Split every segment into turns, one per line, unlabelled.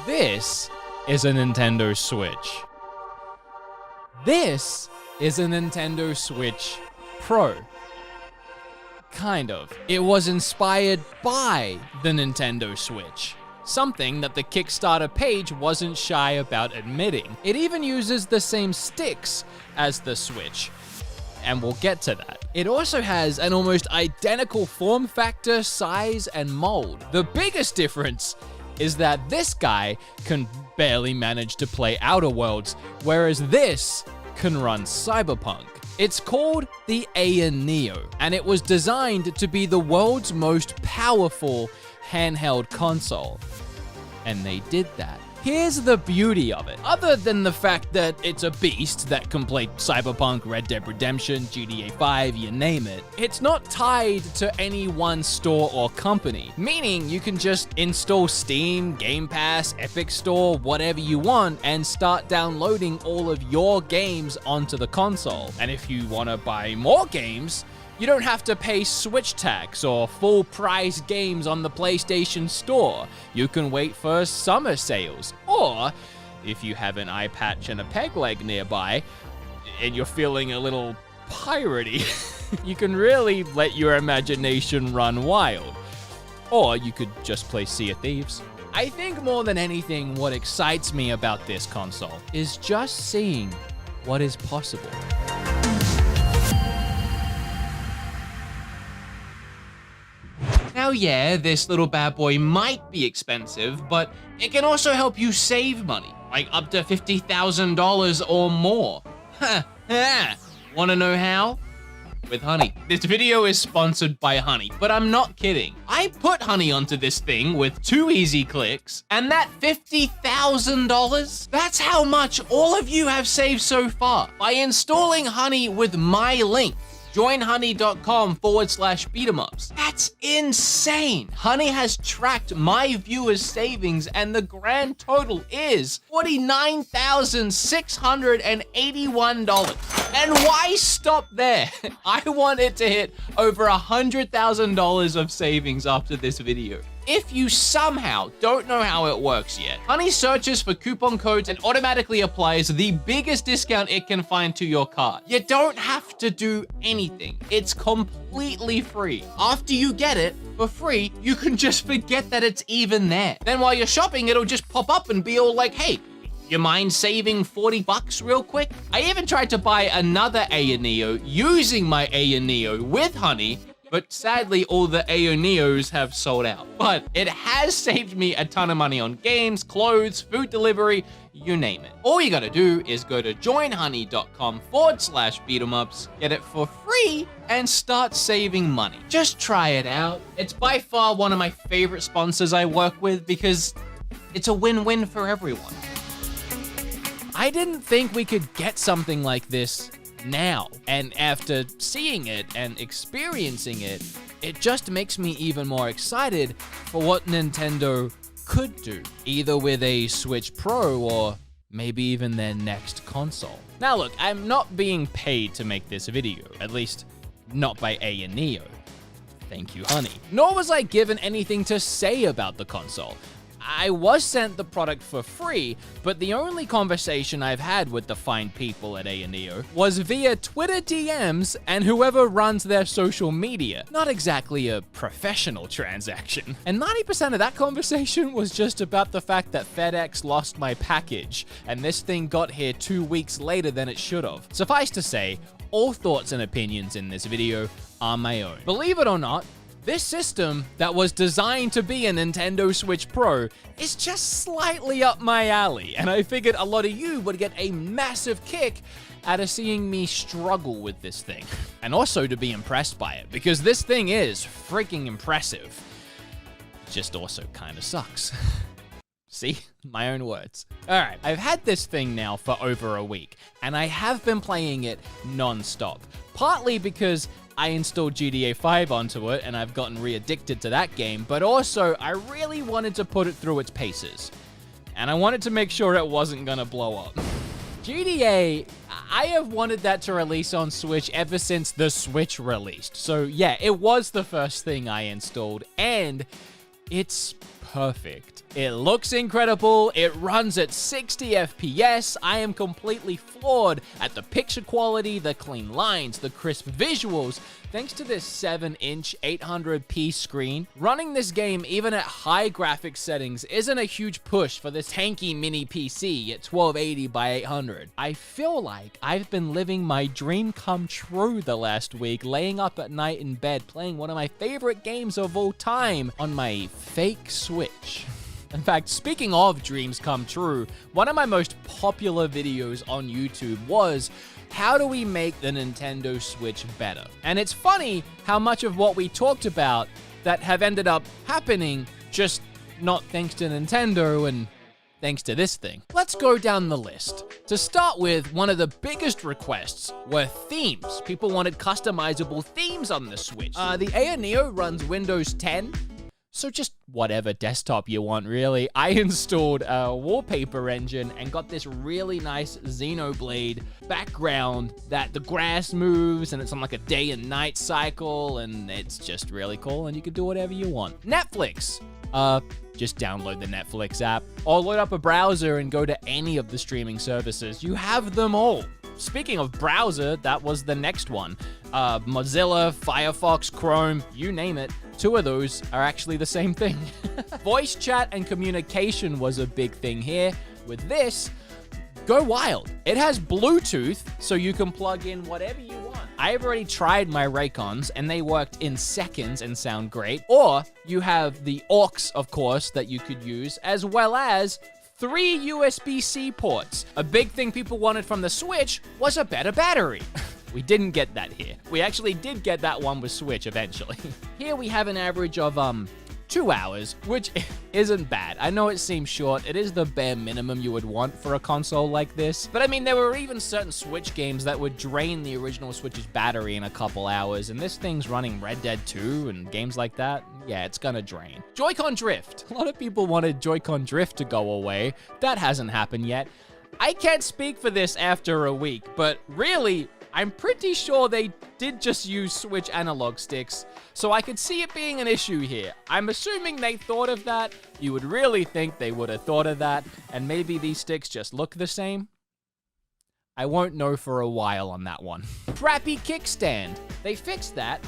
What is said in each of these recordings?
This is a Nintendo Switch. This is a Nintendo Switch Pro. Kind of. It was inspired by the Nintendo Switch. Something that the Kickstarter page wasn't shy about admitting. It even uses the same sticks as the Switch, and we'll get to that. It also has an almost identical form factor, size, and mold. The biggest difference is that this guy can barely manage to play Outer Worlds, whereas this can run Cyberpunk. It's called the Neo, and it was designed to be the world's most powerful handheld console. And they did that. Here's the beauty of it. Other than the fact that it's a beast that can play Cyberpunk, Red Dead Redemption, GTA 5, you name it, it's not tied to any one store or company. Meaning you can just install Steam, Game Pass, Epic Store, whatever you want, and start downloading all of your games onto the console. And if you want to buy more games, you don't have to pay Switch tax or full price games on the PlayStation Store. You can wait for summer sales. Or, if you have an eye patch and a peg leg nearby, and you're feeling a little piratey, you can really let your imagination run wild. Or you could just play Sea of Thieves. I think more than anything, what excites me about this console is just seeing what is possible. Now, yeah, this little bad boy might be expensive, but it can also help you save money, like up to $50,000 or more. Wanna know how? With Honey. This video is sponsored by Honey, but I'm not kidding. I put Honey onto this thing with 2 easy clicks, and that $50,000, that's how much all of you have saved so far by installing Honey with my link. joinhoney.com/BeatEmUps. That's insane. Honey has tracked my viewers' savings, and the grand total is $49,681. And why stop there? I want it to hit over $100,000 of savings after this video. If you somehow don't know how it works yet, Honey searches for coupon codes and automatically applies the biggest discount it can find to your card. You don't have to do anything. It's completely free. After you get it for free, you can just forget that it's even there. Then while you're shopping, it'll just pop up and be all like, hey, you mind saving 40 bucks real quick? I even tried to buy another Neo using my Neo with Honey, but sadly, all the Neos have sold out. But it has saved me a ton of money on games, clothes, food delivery, you name it. All you gotta do is go to joinhoney.com/BeatEmUps, get it for free, and start saving money. Just try it out. It's by far one of my favorite sponsors I work with because it's a win-win for everyone. I didn't think we could get something like this now, and after seeing it and experiencing it, it just makes me even more excited for what Nintendo could do, either with a Switch Pro or maybe even their next console. Now look, I'm not being paid to make this video, at least not by Neo. Thank you, Honey. Nor was I given anything to say about the console. I was sent the product for free, but the only conversation I've had with the fine people at Neo was via Twitter DMs and whoever runs their social media. Not exactly a professional transaction. And 90% of that conversation was just about the fact that FedEx lost my package, and this thing got here 2 weeks later than it should have. Suffice to say, all thoughts and opinions in this video are my own. Believe it or not, this system that was designed to be a Nintendo Switch Pro is just slightly up my alley, and I figured a lot of you would get a massive kick out of seeing me struggle with this thing, and also to be impressed by it, because this thing is freaking impressive. It just also kind of sucks. See? My own words. Alright, I've had this thing now for over a week, and I have been playing it non-stop. Partly because I installed GTA 5 onto it, and I've gotten re-addicted to that game, but also I really wanted to put it through its paces. And I wanted to make sure it wasn't gonna blow up. GTA, I have wanted that to release on Switch ever since the Switch released. So yeah, it was the first thing I installed, and it's
perfect. It looks incredible, it runs at 60 FPS, I am completely floored at the picture quality, the clean lines, the crisp visuals, thanks to this 7-inch 800p screen. Running this game even at high graphics settings isn't a huge push for this tanky mini PC at 1280 by 800. I feel like I've been living my dream come true the last week, laying up at night in bed playing one of my favorite games of all time on my fake Switch. In fact, speaking of dreams come true, one of my most popular videos on YouTube was how do we make the Nintendo Switch better? And it's funny how much of what we talked about that have ended up happening just not thanks to Nintendo and thanks to this thing. Let's go down the list. To start with, one of the biggest requests were themes. People wanted customizable themes on the Switch. The AEONEO runs Windows 10, so just whatever desktop you want, really. I installed a wallpaper engine and got this really nice Xenoblade background that the grass moves and it's on like a day and night cycle and it's just really cool and you can do whatever you want. Netflix. Just download the Netflix app or load up a browser and go to any of the streaming services. You have them all. Speaking of browser, that was the next one. Mozilla, Firefox, Chrome, you name it. Two of those are actually the same thing. Voice chat and communication was a big thing here. With this, go wild. It has Bluetooth, so you can plug in whatever you want. I've already tried my Raycons, and they worked in seconds and sound great. Or you have the aux, of course, that you could use, as well as 3 USB-C ports. A big thing people wanted from the Switch was a better battery. We didn't get that here. We actually did get that one with Switch eventually. Here we have an average of 2 hours, which isn't bad. I know it seems short. It is the bare minimum you would want for a console like this. But I mean, there were even certain Switch games that would drain the original Switch's battery in a couple hours, and this thing's running Red Dead 2 and games like that. Yeah, it's gonna drain. Joy-Con drift. A lot of people wanted Joy-Con drift to go away. That hasn't happened yet. I can't speak for this after a week, but really, I'm pretty sure they did just use Switch analog sticks, so I could see it being an issue here. I'm assuming they thought of that. You would really think they would have thought of that, and maybe these sticks just look the same. I won't know for a while on that one. Crappy kickstand. They fixed that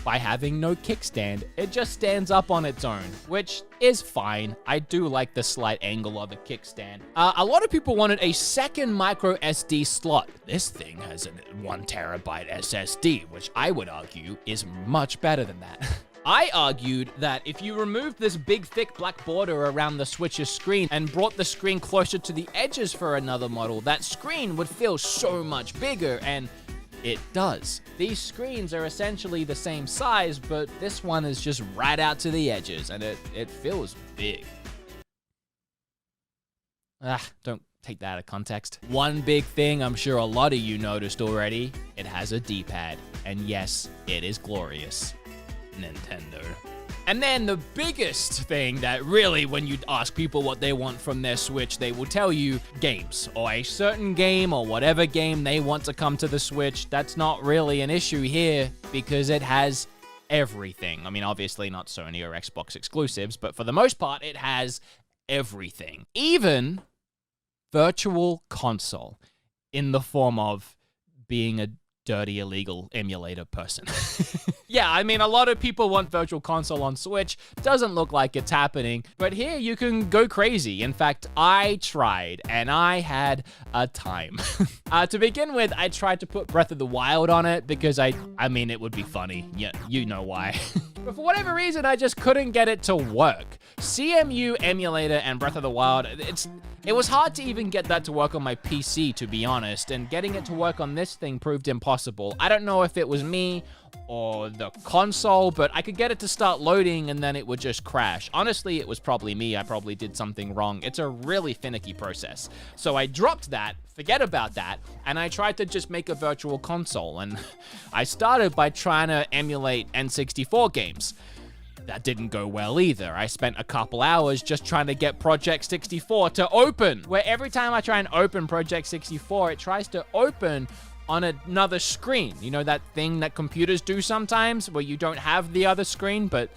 by having no kickstand. It just stands up on its own, which is fine. I do like the slight angle of the kickstand. A lot of people wanted a second micro SD slot. This thing has a 1 terabyte SSD, which I would argue is much better than that. I argued that if you removed this big thick black border around the Switch's screen and brought the screen closer to the edges for another model, that screen would feel so much bigger, and it does. These screens are essentially the same size, but this one is just right out to the edges, and it feels big. Don't take that out of context. One big thing I'm sure a lot of you noticed already, it has a D-pad. And yes, it is glorious. Nintendo. And then the biggest thing that really, when you ask people what they want from their Switch, they will tell you games, or a certain game, or whatever game they want to come to the Switch. That's not really an issue here, because it has everything. I mean, obviously not Sony or Xbox exclusives, but for the most part, it has everything. Even Virtual Console, in the form of being a dirty, illegal emulator person. Yeah, I mean, a lot of people want Virtual Console on Switch. Doesn't look like it's happening, but here you can go crazy. In fact, I tried, and I had a time. To begin with, I tried to put Breath of the Wild on it because I mean, it would be funny. Yeah, you know why. But for whatever reason, I just couldn't get it to work. CMU emulator and Breath of the Wild, it was hard to even get that to work on my PC, to be honest, and getting it to work on this thing proved impossible. I don't know if it was me or the console, but I could get it to start loading and then it would just crash. Honestly, it was probably me. I probably did something wrong. It's a really finicky process. So I dropped that, forget about that, and I tried to just make a Virtual Console, and I started by trying to emulate N64 games. That didn't go well either. I spent a couple hours just trying to get Project 64 to open, where every time I try and open Project 64, it tries to open on another screen. You know that thing that computers do sometimes, where you don't have the other screen, but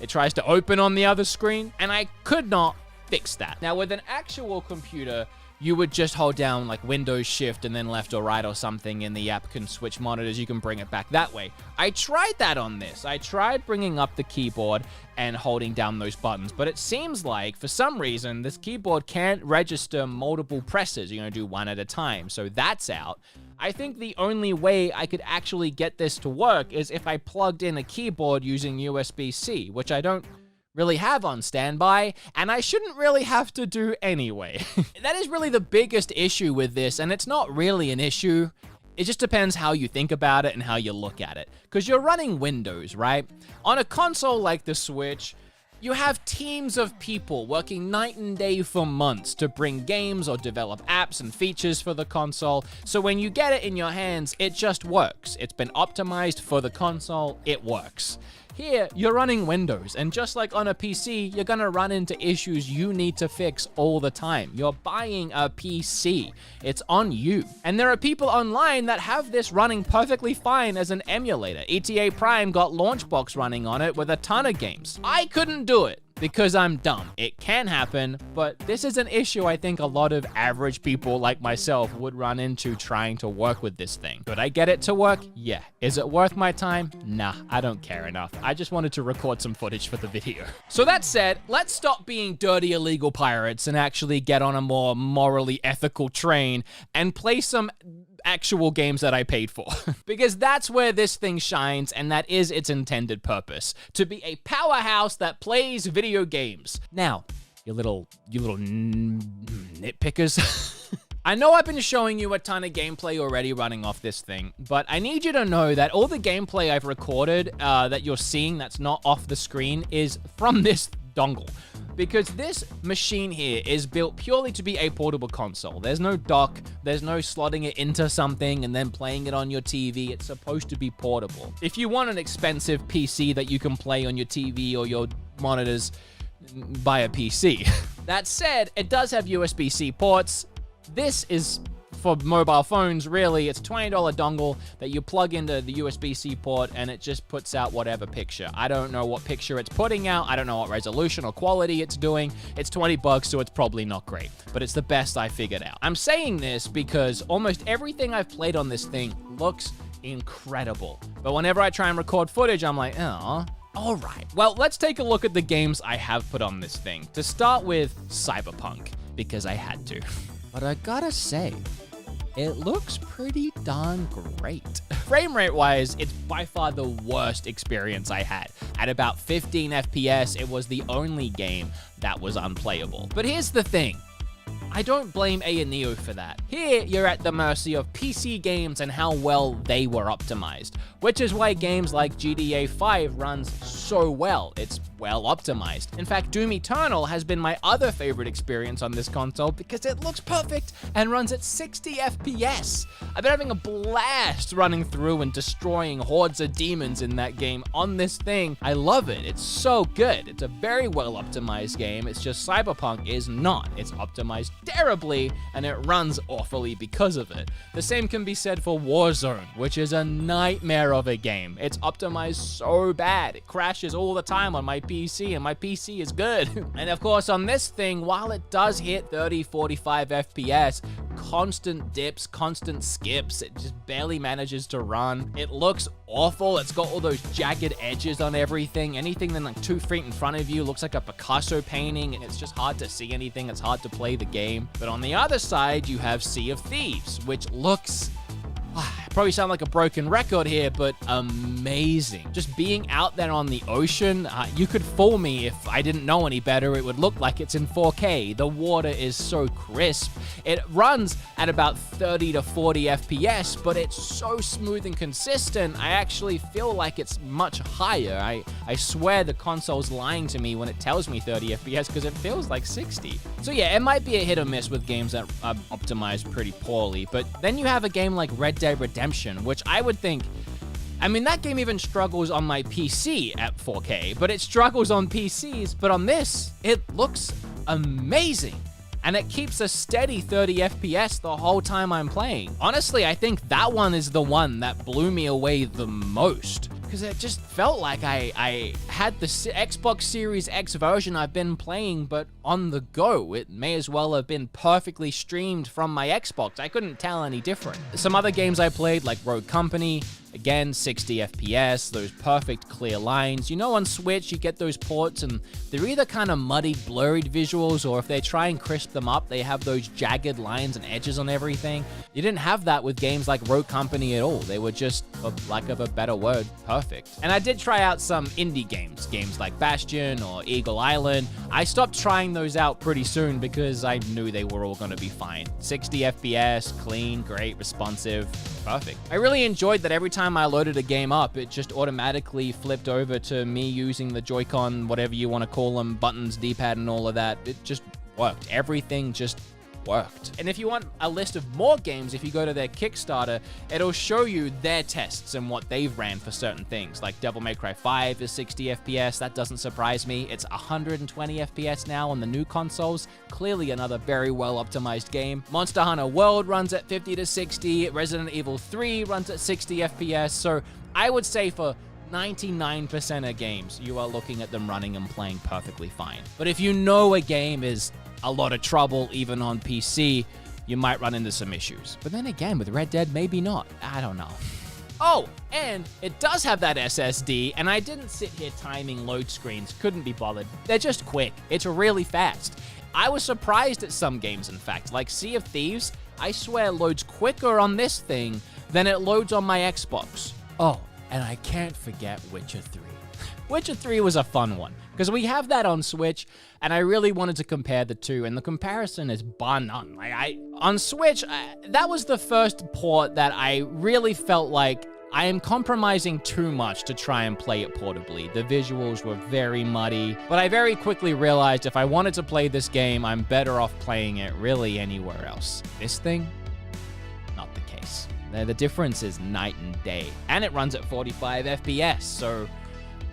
It tries to open on the other screen, and I could not fix that. Now, with an actual computer, you would just hold down like Windows Shift and then left or right or something, and the app can switch monitors. You can bring it back that way. I tried that on this. I tried bringing up the keyboard and holding down those buttons, but it seems like for some reason this keyboard can't register multiple presses. You're gonna do one at a time, so that's out. I think the only way I could actually get this to work is if I plugged in a keyboard using USB-C, which I don't really have on standby, and I shouldn't really have to do anyway. That is really the biggest issue with this, and it's not really an issue. It just depends how you think about it and how you look at it. Because you're running Windows, right? On a console like the Switch, you have teams of people working night and day for months to bring games or develop apps and features for the console, so when you get it in your hands, it just works. It's been optimized for the console, it works. Here, you're running Windows, and just like on a PC, you're gonna run into issues you need to fix all the time. You're buying a PC. It's on you. And there are people online that have this running perfectly fine as an emulator. ETA Prime got Launchbox running on it with a ton of games. I couldn't do it because I'm dumb. It can happen, but this is an issue I think a lot of average people like myself would run into trying to work with this thing. Could I get it to work? Yeah. Is it worth my time? Nah, I don't care enough. I just wanted to record some footage for the video. So that said, let's stop being dirty illegal pirates and actually get on a more morally ethical train and play some actual games that I paid for. Because that's where this thing shines, and that is its intended purpose, to be a powerhouse that plays video games. Now, you little nitpickers. I know I've been showing you a ton of gameplay already running off this thing, but I need you to know that all the gameplay I've recorded that you're seeing that's not off the screen is from this dongle. Because this machine here is built purely to be a portable console. There's no dock, there's no slotting it into something and then playing it on your TV. It's supposed to be portable. If you want an expensive PC that you can play on your TV or your monitors, buy a PC. That said, it does have USB-C ports. This is for mobile phones, really. It's a $20 dongle that you plug into the USB-C port and it just puts out whatever picture. I don't know what picture it's putting out. I don't know what resolution or quality it's doing. It's 20 bucks, so it's probably not great, but it's the best I figured out. I'm saying this because almost everything I've played on this thing looks incredible. But whenever I try and record footage, I'm like, oh, all right. Well, let's take a look at the games I have put on this thing. To start with, Cyberpunk, because I had to. But I gotta say, it looks pretty darn great. Frame rate wise, it's by far the worst experience I had. At about 15 FPS, it was the only game that was unplayable. But here's the thing. I don't blame A&E for that. Here, you're at the mercy of PC games and how well they were optimized, which is why games like GTA 5 runs so well. It's well optimized. In fact, Doom Eternal has been my other favorite experience on this console because it looks perfect and runs at 60 FPS. I've been having a blast running through and destroying hordes of demons in that game on this thing. I love it. It's so good. It's a very well optimized game. It's just Cyberpunk is not. It's optimized terribly and it runs awfully because of it. The same can be said for Warzone, which is a nightmare of a game. It's optimized so bad. It crashes all the time on my PC, and my PC is good. And of course, on this thing, while it does hit 30, 45 FPS, constant dips, constant skips, it just barely manages to run. It looks awful. It's got all those jagged edges on everything. Anything then like 2 feet in front of you looks like a Picasso painting, and it's just hard to see anything. It's hard to play the game. But on the other side, you have Sea of Thieves, which looks... I probably sound like a broken record here, but amazing. Just being out there on the ocean, you could fool me if I didn't know any better. It would look like it's in 4K. The water is so crisp. It runs at about 30 to 40 FPS, but it's so smooth and consistent, I actually feel like it's much higher. I swear the console's lying to me when it tells me 30 FPS because it feels like 60. So yeah, it might be a hit or miss with games that are optimized pretty poorly, but then you have a game like Red Dead Redemption, which I would think, I mean, that game even struggles on my PC at 4K, but it struggles on PCs, but on this, it looks amazing. And it keeps a steady 30 FPS the whole time I'm playing. Honestly, I think that one is the one that blew me away the most. Because because it just felt like I had the Xbox Series X version I've been playing, but on the go. It may as well have been perfectly streamed from my Xbox. I couldn't tell any different. Some other games I played, like Rogue Company, again, 60 FPS, those perfect clear lines. You know, on Switch, you get those ports, and they're either kind of muddied, blurred visuals, or if they try and crisp them up, they have those jagged lines and edges on everything. You didn't have that with games like Rogue Company at all. They were just, for lack of a better word, perfect. And I did try out some indie games like Bastion or Eagle Island. I stopped trying those out pretty soon because I knew they were all going to be fine. 60 FPS, clean, great, responsive, perfect. I really enjoyed that every time I loaded a game up, it just automatically flipped over to me using the Joy-Con, whatever you want to call them, buttons, D-pad, and all of that. It just worked. Everything just worked. And if you want a list of more games, if you go to their Kickstarter, it'll show you their tests and what they've ran for certain things. Like Devil May Cry 5 is 60 FPS. That doesn't surprise me. It's 120 FPS now on the new consoles. Clearly another very well optimized game. Monster Hunter World runs at 50 to 60. Resident Evil 3 runs at 60 FPS. So I would say for 99% of games, you are looking at them running and playing perfectly fine. But if you know a game is a lot of trouble, even on PC, you might run into some issues. But then again, with Red Dead, maybe not. I don't know. Oh, and it does have that SSD, and I didn't sit here timing load screens. Couldn't be bothered. They're just quick. It's really fast. I was surprised at some games, in fact. Like Sea of Thieves, I swear loads quicker on this thing than it loads on my Xbox. Oh, and I can't forget Witcher 3. Witcher 3 was a fun one, because we have that on Switch, and I really wanted to compare the two, and the comparison is bar none. On Switch, that was the first port that I really felt like I am compromising too much to try and play it portably. The visuals were very muddy, but I very quickly realized if I wanted to play this game, I'm better off playing it really anywhere else. This thing? Not the case. The difference is night and day, and it runs at 45 FPS, so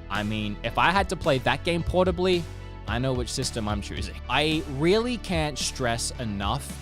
I mean, if I had to play that game portably, I know which system I'm choosing. I really can't stress enough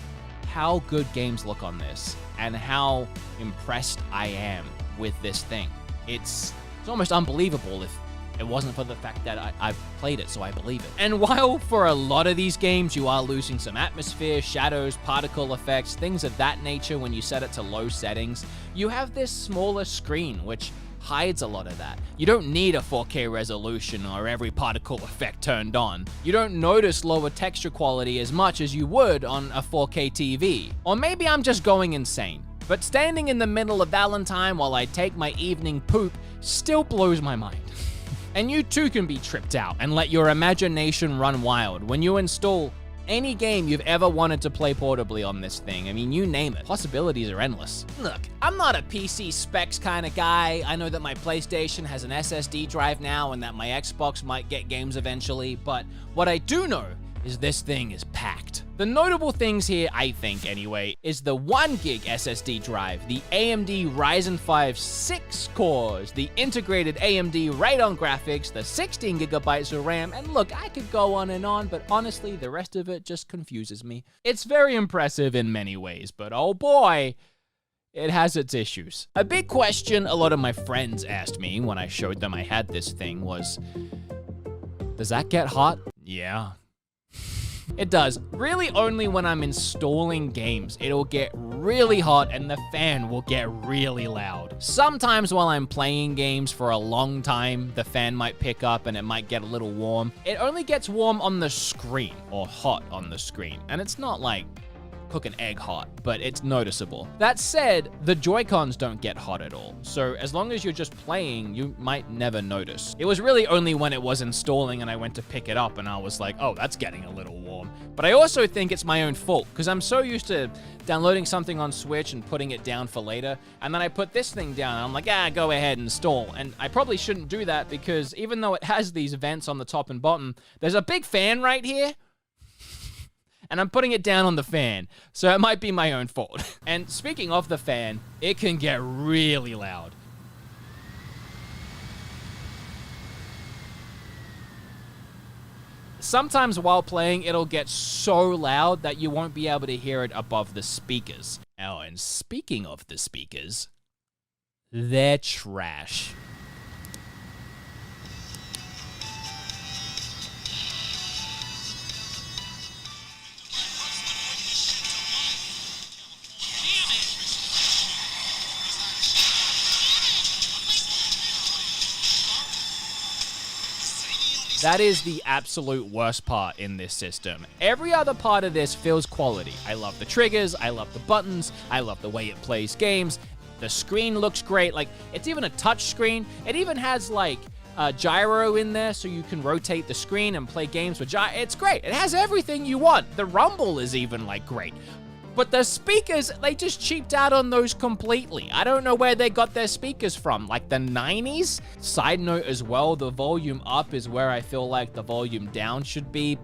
how good games look on this and how impressed I am with this thing. It's almost unbelievable if it wasn't for the fact that I've played it, so I believe it. And while for a lot of these games you are losing some atmosphere, shadows, particle effects, things of that nature when you set it to low settings, you have this smaller screen which hides a lot of that. You don't need a 4K resolution or every particle effect turned on. You don't notice lower texture quality as much as you would on a 4K TV. Or maybe I'm just going insane, but standing in the middle of Valentine while I take my evening poop still blows my mind. And you too can be tripped out and let your imagination run wild when you install any game you've ever wanted to play portably on this thing. I mean, you name it. Possibilities are endless. Look, I'm not a PC specs kind of guy. I know that my PlayStation has an SSD drive now and that my Xbox might get games eventually, but what I do know is this thing is packed. The notable things here, I think anyway, is the 1 gig SSD drive, the AMD Ryzen 5 6 cores, the integrated AMD Radeon graphics, the 16 gigabytes of RAM, and look, I could go on, but honestly, the rest of it just confuses me. It's very impressive in many ways, but oh boy, it has its issues. A big question a lot of my friends asked me when I showed them I had this thing was, does that get hot? Yeah. It does. Really only when I'm installing games. It'll get really hot and the fan will get really loud. Sometimes while I'm playing games for a long time, the fan might pick up and it might get a little warm. It only gets warm on the screen, or hot on the screen. And it's not like cook an egg hot, but it's noticeable. That said, the Joy-Cons don't get hot at all, so as long as you're just playing, you might never notice. It was really only when it was installing and I went to pick it up and I was like, oh, that's getting a little warm. But I also think it's my own fault, because I'm so used to downloading something on Switch and putting it down for later, and then I put this thing down and I'm like, go ahead and install. And I probably shouldn't do that because even though it has these vents on the top and bottom, there's a big fan right here, and I'm putting it down on the fan, so it might be my own fault. And speaking of the fan, it can get really loud. Sometimes while playing, it'll get so loud that you won't be able to hear it above the speakers. Oh, and speaking of the speakers, they're trash. That is the absolute worst part in this system. Every other part of this feels quality. I love the triggers, I love the buttons, I love the way it plays games. The screen looks great. Like, it's even a touch screen. It even has like gyro in there so you can rotate the screen and play games with gyro. It's great. It has everything you want. The rumble is even like great. But the speakers, they just cheaped out on those completely. I don't know where they got their speakers from, like the 90s? Side note as well, the volume up is where I feel like the volume down should be,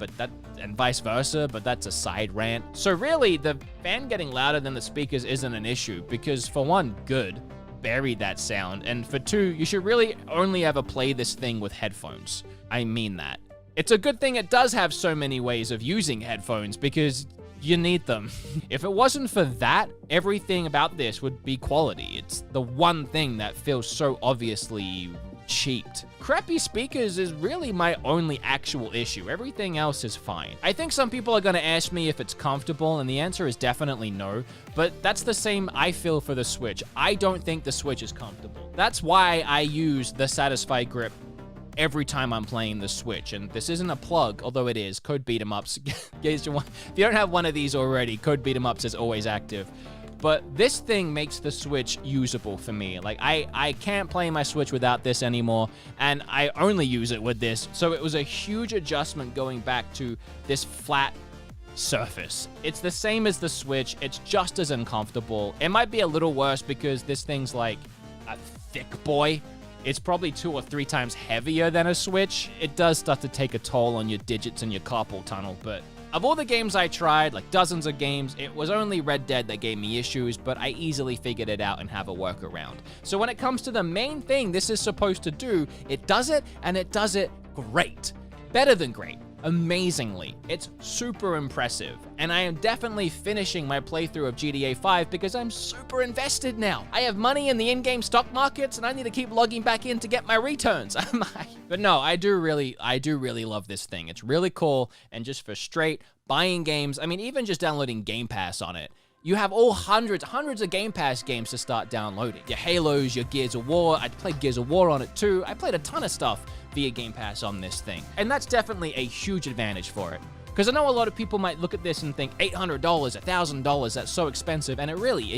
and vice versa, but that's a side rant. So really, the fan getting louder than the speakers isn't an issue, because for one, good, bury that sound, and for two, you should really only ever play this thing with headphones. I mean that. It's a good thing it does have so many ways of using headphones, because you need them. If it wasn't for that, everything about this would be quality. It's the one thing that feels so obviously cheaped. Crappy speakers is really my only actual issue. Everything else is fine. I think some people are gonna ask me if it's comfortable, and the answer is definitely no, but that's the same I feel for the Switch. I don't think the Switch is comfortable. That's why I use the Satisfy grip every time I'm playing the Switch, and this isn't a plug, although it is. Code BeatEmUps. If you don't have one of these already, code BeatEmUps is always active. But this thing makes the Switch usable for me. Like, I can't play my Switch without this anymore, and I only use it with this. So it was a huge adjustment going back to this flat surface. It's the same as the Switch. It's just as uncomfortable. It might be a little worse because this thing's like a thick boy. It's probably 2 or 3 times heavier than a Switch. It does start to take a toll on your digits and your carpal tunnel, but of all the games I tried, like dozens of games, it was only Red Dead that gave me issues, but I easily figured it out and have a workaround. So when it comes to the main thing this is supposed to do, it does it, and it does it great. Better than great. Amazingly. It's super impressive, and I am definitely finishing my playthrough of GTA 5 because I'm super invested now. I have money in the in-game stock markets, and I need to keep logging back in to get my returns. But no, I do really love this thing. It's really cool, and just for straight buying games, I mean, even just downloading Game Pass on it, you have all hundreds of Game Pass games to start downloading. Your Halos, your Gears of War. I played Gears of War on it too. I played a ton of stuff via Game Pass on this thing. And that's definitely a huge advantage for it. Because I know a lot of people might look at this and think $800, $1,000, that's so expensive. And it really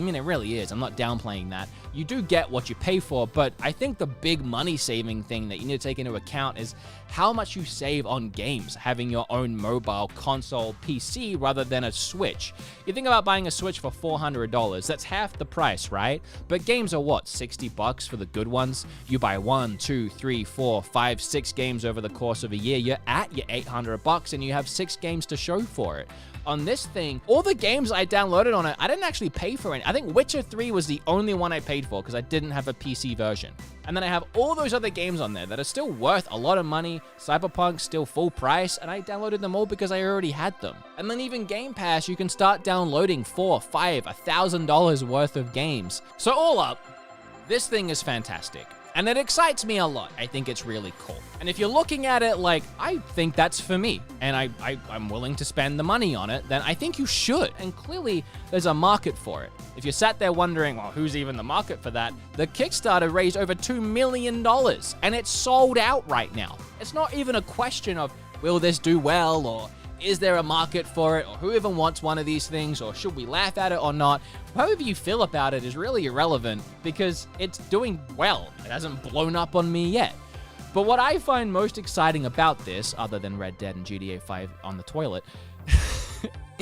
is. I'm not downplaying that. You do get what you pay for, but I think the big money-saving thing that you need to take into account is how much you save on games having your own mobile console PC rather than a Switch. You think about buying a Switch for $400, that's half the price, right? But games are what, $60 for the good ones? You buy 1, 2, 3, 4, 5, 6 games over the course of a year, you're at your $800 and you have 6 games to show for it. On this thing, all the games I downloaded on it, I didn't actually pay for it. I think Witcher 3 was the only one I paid for because I didn't have a PC version. And then I have all those other games on there that are still worth a lot of money. Cyberpunk's still full price, and I downloaded them all because I already had them. And then even Game Pass, you can start downloading $4, $5, $1,000 worth of games. So all up, this thing is fantastic. And it excites me a lot. I think it's really cool. And if you're looking at it like, I think that's for me, and I'm willing to spend the money on it, then I think you should. And clearly, there's a market for it. If you sat there wondering, well, who's even the market for that? The Kickstarter raised over $2 million, and it's sold out right now. It's not even a question of, will this do well, or is there a market for it, or who even wants one of these things, or should we laugh at it or not? However you feel about it is really irrelevant because it's doing well. It hasn't blown up on me yet. But what I find most exciting about this, other than Red Dead and GTA 5 on the toilet,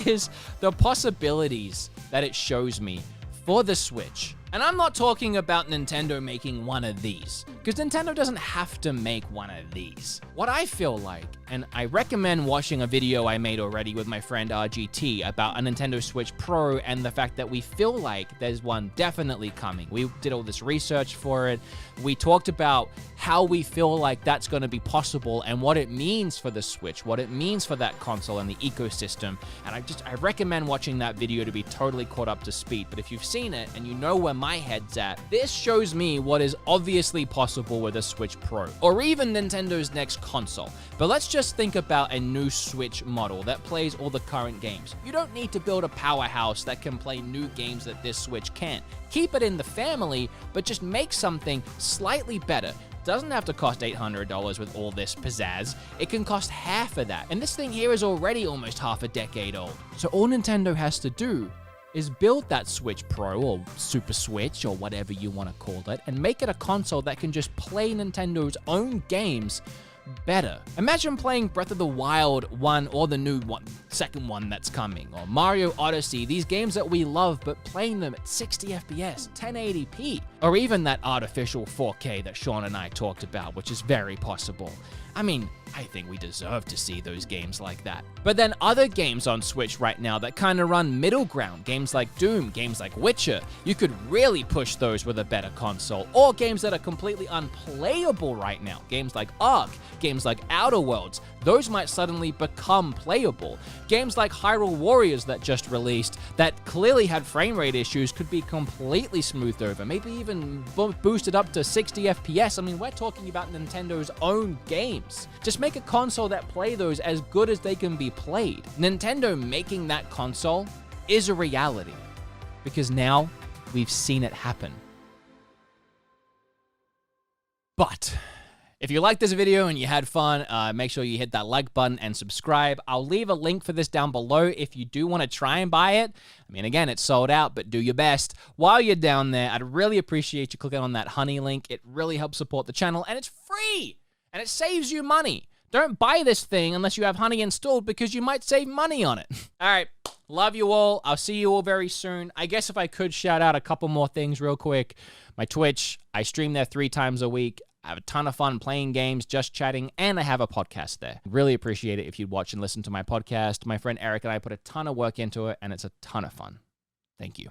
is the possibilities that it shows me for the Switch. And I'm not talking about Nintendo making one of these, because Nintendo doesn't have to make one of these. What I feel like, and I recommend watching a video I made already with my friend RGT about a Nintendo Switch Pro and the fact that we feel like there's one definitely coming. We did all this research for it. We talked about how we feel like that's going to be possible and what it means for the Switch, what it means for that console and the ecosystem. And I recommend watching that video to be totally caught up to speed. But if you've seen it and you know where my head's at, this shows me what is obviously possible with a Switch Pro, or even Nintendo's next console. But let's just think about a new Switch model that plays all the current games. You don't need to build a powerhouse that can play new games that this Switch can't. Keep it in the family, but just make something slightly better. doesn't have to cost $800 with all this pizzazz. It can cost half of that. And this thing here is already almost half a decade old. So all Nintendo has to do is build that Switch Pro or Super Switch or whatever you want to call it and make it a console that can just play Nintendo's own games better. Imagine playing Breath of the Wild 1 or the new one, second one that's coming, or Mario Odyssey, these games that we love, but playing them at 60 FPS, 1080p, or even that artificial 4K that Sean and I talked about, which is very possible. I mean, I think we deserve to see those games like that. But then other games on Switch right now that kind of run middle ground, games like Doom, games like Witcher, you could really push those with a better console. Or games that are completely unplayable right now, games like Ark, games like Outer Worlds, those might suddenly become playable. Games like Hyrule Warriors that just released that clearly had frame rate issues could be completely smoothed over, maybe even boosted up to 60 FPS. I mean, we're talking about Nintendo's own games. Just make a console that play those as good as they can be played. Nintendo making that console is a reality because now we've seen it happen. But if you liked this video and you had fun, make sure you hit that like button and subscribe. I'll leave a link for this down below if you do want to try and buy it. I mean, again, it's sold out, but do your best. While you're down there, I'd really appreciate you clicking on that honey link. It really helps support the channel, and it's free, and it saves you money. Don't buy this thing unless you have honey installed because you might save money on it. All right, love you all. I'll see you all very soon. I guess if I could shout out a couple more things real quick. My Twitch, I stream there 3 times a week. I have a ton of fun playing games, just chatting, and I have a podcast there. Really appreciate it if you'd watch and listen to my podcast. My friend Eric and I put a ton of work into it, and it's a ton of fun. Thank you.